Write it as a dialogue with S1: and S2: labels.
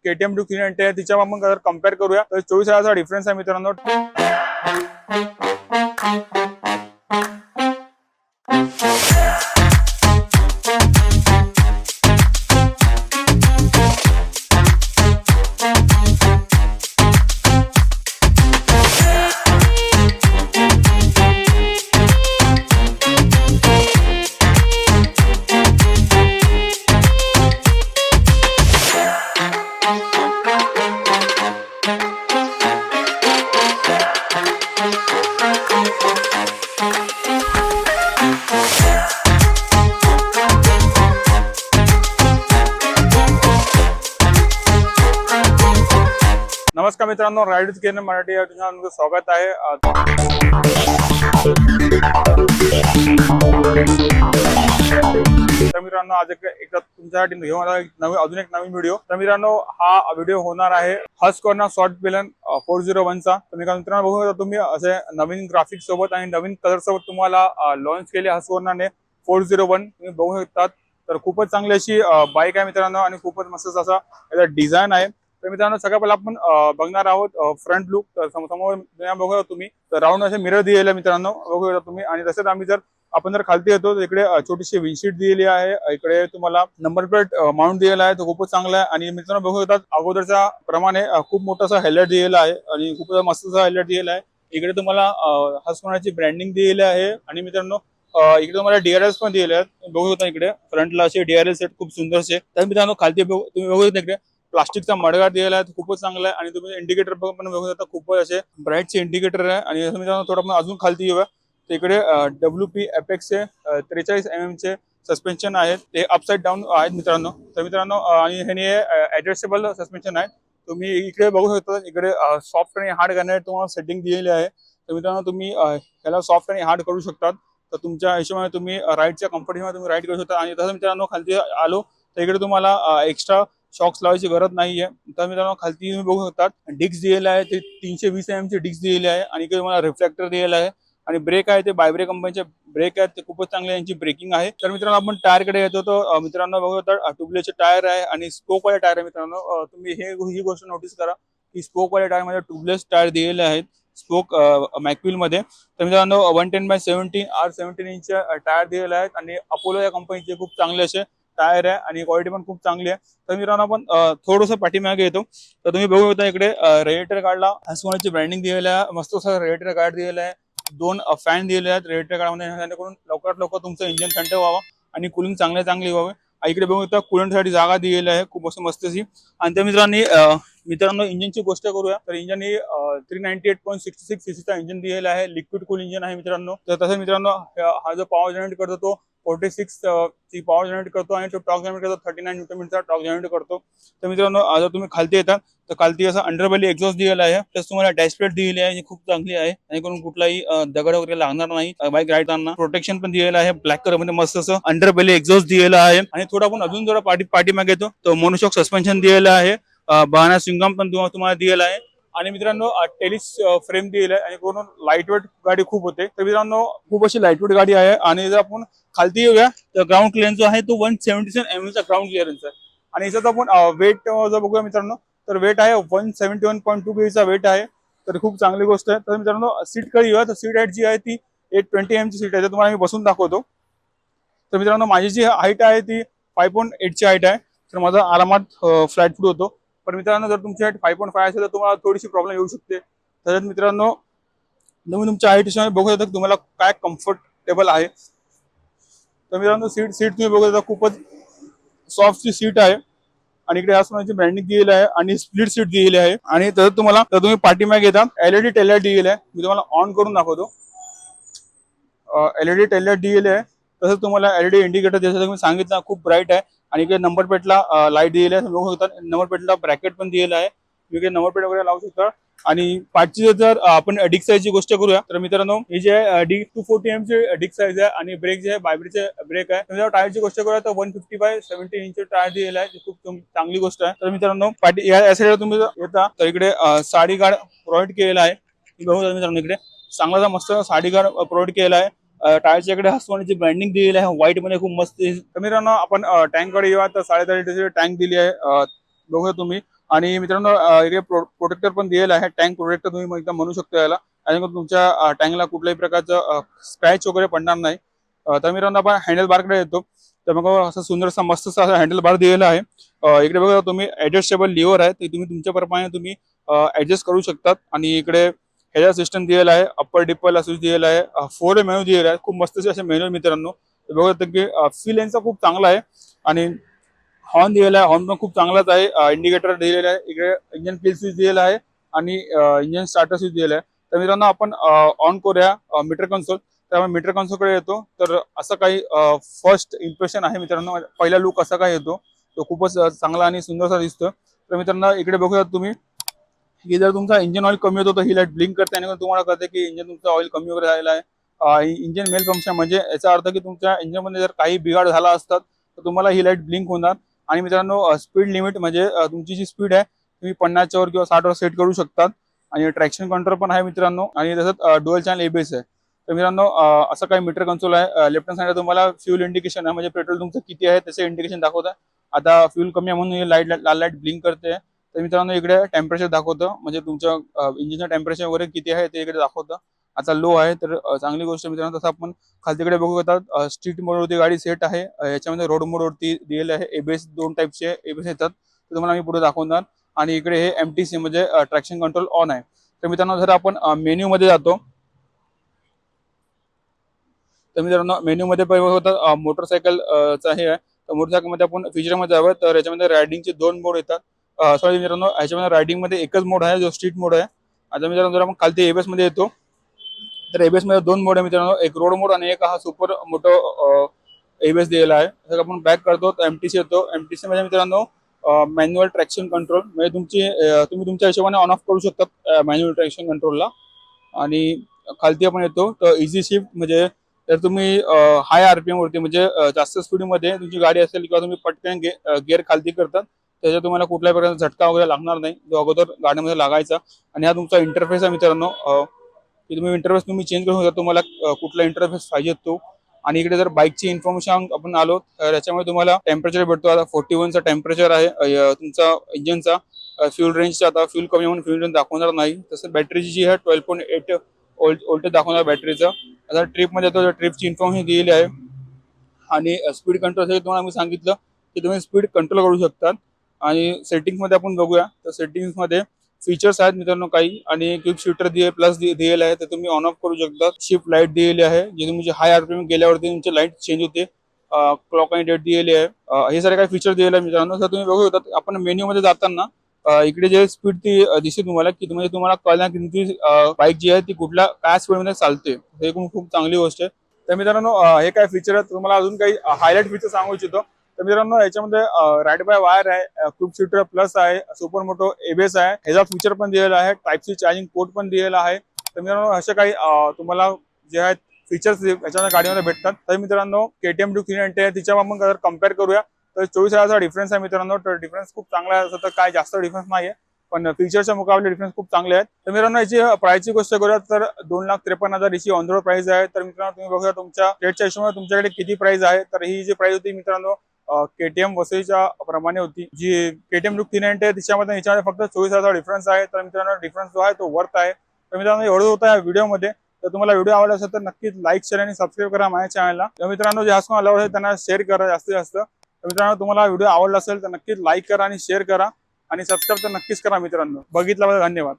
S1: KTM 390 आहे तिच्या आपण जर कम्पेअर करूया तर 24,000चा डिफरन्स आहे मित्रांनो. नमस्कार मित्रांनो, रायडर्स गेअर मराठी या तुमचं स्वागत आहे. तर मित्रांनो, आज एकदा तुमच्यासाठी घेऊन आला अजून एक नवीन व्हिडिओ. तर मित्रांनो, हा व्हिडिओ होणार आहे हस्क्वर्ना सॉर्ट पिलन 401 चा. तर मित्रांनो बघू तुम्ही असे नवीन ग्राफिक्स सोबत आणि नवीन कलर सोबत तुम्हाला लॉन्च केले हस्क्वर्नाने 401. तुम्ही बघू शकतात. तर खूपच चांगली अशी बाईक आहे मित्रांनो आणि खूपच मस्त असा याचा डिझाइन आहे. तर मित्रांनो, सगळ्यात पहिला आपण बघणार आहोत फ्रंट लुक. तर समोर बघू तुम्ही तर राऊंड असे मिरर दिलेले मित्रांनो बघू शकता तुम्ही. आणि तसंच आम्ही आपण जर खालती येतो तर इकडे छोटीशी विंडशीट दिलेली आहे. इकडे तुम्हाला नंबर प्लेट माउंट दिलेला आहे, तो खूपच चांगला आहे. आणि मित्रांनो बघू शकतात अगोदरच्या प्रमाणे खूप मोठासा हेडलाइट दिलेला आहे आणि खूप मस्त असा हेडलाइट दिलेला आहे. इकडे तुम्हाला हस्क्वर्नाची ब्रँडिंग दिलेली आहे. आणि मित्रांनो इकडे तुम्हाला DRLs पण दिलेले आहेत. बघू शकता इकडे फ्रंटला असे DRL सेट खूप सुंदरसे. तर मित्रांनो खालती तुम्ही बघू शकता इकडे प्लास्टिकचा मडगा दिलेला आहे, खूपच चांगला आहे. आणि तुम्ही इंडिकेटर पण बघू शकता, खूपच असे ब्राईटचे इंडिकेटर आहे. आणि मित्रांनो थोडं आपण अजून खालती येऊया तर इकडे WP Apex चे 43 mm चे सस्पेन्शन आहेत, ते अपसाइड डाऊन आहेत मित्रांनो. तर मित्रांनो आणि हे ऍडजस्टेबल सस्पेन्शन आहे. तुम्ही इकडे बघू शकता, इकडे सॉफ्ट आणि हार्ड करण्यासाठी तुम्हाला सेटिंग दिलेली आहे. तर मित्रांनो तुम्ही याला सॉफ्ट आणि हार्ड करू शकतात. तर तुमच्या हिशोबाने तुम्ही राईडच्या कम्फर्टमध्ये तुम्ही राईड करू शकता. आणि तसं मित्रांनो खालती आलो तर इकडे तुम्हाला एक्स्ट्रा शॉक्स लावायची गरज नाहीये. तर मित्रांनो खालती तुम्ही बघू शकता डिस्क दिलेला आहे, ते 320 mm चे डिस्क दिलेले आहे. आणि इकडे तुम्हाला रिफ्लेक्टर दिलेला आहे. आणि ब्रेक आहे ते बायब्रेक कंपनीचे ब्रेक आहेत, ते खूपच चांगले यांची ब्रेकिंग आहे. तर मित्रांनो आपण टायर कडे येतो तर मित्रांनो बघू शकता ट्यूबलेसचे टायर आहे आणि स्पोक वाले टायर आहे मित्रांनो. तुम्ही ही गोष्ट नोटीस करा की स्पोक वाले टायर मध्ये ट्यूबलेस टायर दिलेले आहेत स्पोक मॅकविल मध्ये. तर मित्रांनो 110/17 R17 इंच टायर दिलेले आहेत. आणि अपोलो या कंपनीचे खूप चांगले असे टायर आहे आणि क्वालिटी पण खूप चांगली आहे. तर मित्रांनो आपण थोडंसं पाठीमागे येतो तर तुम्ही बघू शकता इकडे रेडिएटर गार्डला हस्क्वर्नाची ब्रँडिंग दिलेली आहे. मस्त असं रेडिएटर गार्ड दिलेलं आहे. 2 फॅन दिलेले आहेत रेडिएटर गार्डमध्ये, जेणेकरून लवकरात लवकर तुमचं इंजिन थंड व्हावं आणि कूलिंग चांगली व्हावे. इकडे बघू शकता कूलंटसाठी जागा दिलेली आहे खूप असं मस्त अशी. आणि त्या मित्रांनो इंजिनची गोष्ट करूया तर इंजिन ही 398.66 सीसीचा इंजिन दिलेला आहे. लिक्विड कूल इंजिन आहे मित्रांनो. तर तसं मित्रांनो हा जो पॉवर जनरेट करतो तो 46 ची पॉवर जनरेट करतो आणि तो टॉर्क जनरेट करतो 39 न्यूटन मीटरचा टॉर्क जनरेट करतो. तर मित्रांनो जर तुम्ही खालती येतात तर खालती असं अंडरबेली एक्झॉस्ट दिलेला आहे. प्लस तुम्हाला डॅशप्लेट दिलेली आहे, जी खूप चांगली आहे. जेणेकरून कुठलाही दगड वगैरे लागणार नाही बाईक राईड करताना. प्रोटेक्शन पण दिलेलं आहे ब्लॅक कलर मध्ये, मस्त असं अंडरबेली एक्झॉस्ट दिलेला आहे. आणि थोडा आपण अजून जरा पाठीमागे येतो तर मोनोशॉक सस्पेन्शन दिलेलं आहे. बहाना सिंगम पण तुम्हाला दिलेला आहे. आणि मित्रांनो टेलिस फ्रेम दिलेला आहे आणि पूर्ण लाईटवेट गाडी खूप होते. तर मित्रांनो खूप अशी लाईटवेट गाडी आहे. आणि जर आपण खालती येऊया तर ग्राउंड क्लिअरन्स जो आहे तो 177 mm चा ग्राउंड क्लिअरन्स आहे. आणि याच्यात आपण वेट जर बघूया मित्रांनो तर वेट आहे 171.2 kg चा वेट आहे. तर खूप चांगली गोष्ट आहे. तर मित्रांनो सीट कडे येऊया तर सीट हाईट जी आहे ती 820 mm ची सीट आहे. तर तुम्हाला मी बसून दाखवतो. तर मित्रांनो माझी जी हाईट आहे ती 5.8 ची हाईट आहे. तर माझा आरामात फ्लॅट फूट होतो. पण मित्रांनो जर तुमची हाईट 5.5 असेल तर तुम्हाला थोडीशी प्रॉब्लेम येऊ शकते. तर मित्रांनो तुम्ही तुमच्या हाईट हिशोबाने बघू शकता तुम्हाला काय कम्फर्टेबल आहे. तर मित्रांनो सीट तुम्ही बघू शकता खूपच सॉफ्टची सीट आहे. आणि इकडे हस्क्वर्नाची ब्रँडिंग दिलेली आहे आणि स्प्लिट सीट दिलेली आहे. आणि तर तुम्ही पाठीमागे येता LED टेललाइट दिलेली आहे. मी तुम्हाला ऑन करून दाखवतो. LED टेललाइट दिलेली आहे. तसंच तुम्हाला LED इंडिकेटर जसं तुम्ही सांगितलं खूप ब्राईट आहे. आणि इकडे नंबर प्लेटला लाईट दिलेली आहे. बघू शकता नंबर प्लेटला ब्रॅकेट पण दिलेला आहे. इकडे नंबर प्लेट वगैरे लावू शकता. आणि पाठची जर आपण डिक साईजची गोष्ट करूया तर मित्रांनो ही जे आहे D240 mm ची डिक साईज आहे. आणि ब्रेक जे आहे बायब्रेचे ब्रेक आहे. तर टायरची गोष्ट करूया तर 150/70 इंच टायर दिलेला आहे, खूप चांगली गोष्ट आहे. तर मित्रांनो पाठी या साईडला तुम्ही येता तर इकडे साडी गार्ड प्रोव्हाइड केलेला आहे. बघू मित्रांनो इकडे चांगला मस्त साडी गार्ड प्रोव्हाइड केलेला आहे. टायरच्या इकडे हस्क्वर्नाची ब्रँडिंग दिलेली आहे व्हाईट मध्ये, खूप मस्त. तर मित्रांनो आपण टँक कडे येऊया तर 3.5 लिटरची टँक दिली आहे. बघूया तुम्ही आणि मित्रांनो इकडे प्रोटेक्टर पण दिलेलं आहे, टँक प्रोटेक्टर तुम्ही एकदम म्हणू शकता याला, आणि तुमच्या टँकला कुठल्याही प्रकारचं स्क्रॅच वगैरे पडणार नाही. तर मित्रांनो आपण हँडल बारकडे येतो. तर मग असं सुंदरसा मस्त असा हँडल बार दिलेला आहे. इकडे बघा तुम्ही ऍडजस्टेबल लिव्हर आहे, ते तुम्ही तुमच्या प्रमाणे तुम्ही ऍडजस्ट करू शकतात. आणि इकडे ह्याचा सिस्टम दिलेला आहे, अप्पर डिपरला स्विच दिलेला आहे, 4 मेनू दिलेला आहे, खूप मस्त असे मेनू मित्रांनो. बघा की फील यांचा खूप चांगला आहे. आणि हॉर्न दिलेला आहे, हॉर्न पण खूप चांगलाच आहे. इंडिकेटर दिलेला आहे, इकडे इंजन किल स्विच दिलेला आहे आणि इंजन स्टार्टर स्विच दिलेला आहे. तर मित्रांनो आपण ऑन करूया मीटर कन्सोल. त्यामुळे मीटर कन्सोलकडे येतो. तर असं काही फर्स्ट इम्प्रेशन आहे मित्रांनो, पहिला लुक असा काय येतो, तो खूपच चांगला आणि सुंदरसा दिसतो. तर मित्रांनो इकडे बघूया तुम्ही की जर तुमचा इंजिन ऑइल कमी होतो तर ही लाईट ब्लिंक करते, आणि तुम्हाला कळते की इंजिन तुमचा ऑइल कमी वगैरे झालेला आहे. इंजिन मेल फंक्शन म्हणजे याचा अर्थ की तुमच्या इंजिनमध्ये जर काही बिघाड झाला असतात तर तुम्हाला ही लाईट ब्लिंक होणार. आणि मित्रांनो स्पीड लिमिट म्हणजे तुमची जी स्पीड आहे तुम्ही 50 वर किंवा 60 वर सेट करू शकतात. आणि ट्रॅक्शन कंट्रोल पण आहे मित्रांनो, आणि तसंच डुअल चॅनल एबीएस आहे. तर मित्रांनो असं काही मीटर कन्सोल आहे. लेफ्ट हँड साईडला तुम्हाला फ्यूल इंडिकेशन आहे, म्हणजे पेट्रोल तुमचं किती आहे त्याचे इंडिकेशन दाखवत आहे. आता फ्यूल कमी आहे म्हणून लाईट लाल लाईट ब्लिंक करते. तर मित्रांनो इकडे टेम्परेचर दाखवतं, म्हणजे तुमच्या इंजिनचं टेम्परेचर वगैरे किती आहे ते इकडे दाखवतं. आता लो आहे तर चांगली गोष्ट मित्रांनो. तसं आपण खालतीकडे बघू येतात स्ट्रीट मोडवरती गाडी सेट आहे, याच्यामध्ये रोड मोडवरती दिलेले आहे. एबीएस 2 टाईपचे एबीएस येतात, ते तुम्हाला मी पुढे दाखवणार. आणि इकडे हे एमटीसी म्हणजे ट्रॅक्शन कंट्रोल ऑन आहे. तर मित्रांनो जर आपण मेन्यू मध्ये जातो, तर मित्रांनो मेन्यू मध्ये पहिले होतं मोटरसायकल चा हे आहे. तर मोटरसायकल मध्ये आपण फीचर मध्ये जावं, तर याच्यामध्ये रायडिंगचे 2 मोड येतात. सॉरी मित्रांनो, ह्याच्यामध्ये रायडिंग मध्ये एकच मोड आहे जो स्ट्रीट मोड आहे. आता मित्रांनो जर आपण खालती एबीएस मध्ये येतो, तर एबीएस मध्ये 2 मोड आहे मित्रांनो, एक रोड मोड आणि एक हा सुपर मोठो एबीएस दिलेला आहे. जर आपण बॅक करतो तर एमटीसी येतो. एमटीसी मध्ये मित्रांनो मॅन्युअल ट्रॅक्शन कंट्रोल, म्हणजे तुम्ही तुमच्या हिशोबाने ऑन ऑफ करू शकता मॅन्युअल ट्रॅक्शन कंट्रोलला. आणि खालती आपण येतो तर इझी शिफ्ट, म्हणजे जर तुम्ही हाय आरपीएम वरती म्हणजे जास्त स्पीडमध्ये तुमची गाडी असेल किंवा तुम्ही पटकन गिअर खालती करतात, त्याच्यात तुम्हाला कुठल्याही प्रकारचा झटका वगैरे लागणार नाही, जो अगोदर गाडीमध्ये लागायचा. आणि हा तुमचा इंटरफेस आहे मित्रांनो, की तुम्ही इंटरफेस तुम्ही चेंज करू शकता, तुम्हाला कुठला इंटरफेस पाहिजे तो. आणि इकडे जर बाईकची इन्फॉर्मेशन आपण आलो तर याच्यामध्ये तुम्हाला टेम्परेचर भेटतो. आता 41चा टेम्परेचर आहे तुमचा इंजिनचा. फ्यूल रेंजचा आता फ्यूल कमी म्हणून फ्यूल रेंज दाखवणार नाही. तसं बॅटरीची जी आहे 12.8 वोल्टेज दाखवणार बॅटरीचं. आता ट्रिपमध्ये येतो, ट्रिपची इन्फॉर्मेशन दिलेली आहे. आणि स्पीड कंट्रोल तुम्हाला मी सांगितलं की तुम्ही स्पीड कंट्रोल करू शकतात. आणि सेटिंग मध्ये आपण बघूया, तर सेटिंग्स मध्ये फीचर्स आहेत मित्रांनो काही, आणि क्विक शिफ्टर प्लस दिलेलं आहे, तर तुम्ही ऑन ऑफ करू शकता. शिफ्ट लाईट दिलेली आहे, जे तुमची हाय आरपीएम गेल्यावरती तुमची लाईट चेंज होते. क्लॉक आणि डेट दिलेली आहे. हे सारे काही फीचर दिलेले आहे मित्रांनो. तर तुम्ही बघू शकता आपण मेन्यू मध्ये जाताना इकडे जे स्पीड ती दिसते तुम्हाला, की म्हणजे तुम्हाला कळणार की तुमची बाईक जी आहे ती कुठल्या काय स्पीड मध्ये चालते. हे खूप चांगली गोष्ट आहे. तर मित्रांनो हे काय फीचर आहेत, तुम्हाला अजून काही हायलाइट फीचर सांगू इच्छितो. तर मित्रांनो याच्यामध्ये राईड बाय वायर आहे, क्विक शिफ्टर प्लस आहे, सुपर मोटो एबीएस आहे, ह्याचा फीचर पण दिलेला आहे, टाइप सी चार्जिंग पोर्ट पण दिलेला आहे. तर मित्रांनो असे काही तुम्हाला जे आहेत फीचर्स याच्यामध्ये गाडीमध्ये भेटतात. तर मित्रांनो केटीएम ड्यूक 390 आहे, तिच्या आपण जर कम्पेअर करूया तर 24,000चा डिफरन्स आहे मित्रांनो. तर डिफरन्स खूप चांगला आहे, असं तर काय जास्त डिफरन्स नाही आहे, पण फीचरच्या मुकाबले डिफरन्स खूप चांगले आहेत. तर मित्रांनो याची प्राइसची गोष्ट करूया तर 2,53,000 याची ऑन रोड प्राइस आहे. तर मित्रांनो तुम्ही बघा तुमच्या रेटच्या हिशोबाने तुमच्याकडे किती प्राइस आहे. तर ही जी प्राइस होती मित्रांनो केटीएम वसईच्या प्रमाणे होती, जी केटीएम ड्यूक 390 आहे तिच्यामध्ये याच्यामध्ये फक्त 24,000 डिफरन्स आहे. तर मित्रांनो डिफरन्स जो आहे तो वर्थ आहे. तर मित्रांनो एवढं होतं या व्हिडिओमध्ये. तर तुम्हाला व्हिडिओ आवडला असेल तर नक्कीच लाईक शेअर आणि सबस्क्राईब करा माझ्या चॅनलला. तर मित्रांनो जे हसून आल्यावर आहे त्यांना शेअर करा जास्तीत जास्त. तर मित्रांनो तुम्हाला व्हिडिओ आवडला असेल तर नक्कीच लाईक करा आणि शेअर करा, आणि सबस्क्राईब तर नक्कीच करा मित्रांनो. बघितल्याबद्दल धन्यवाद.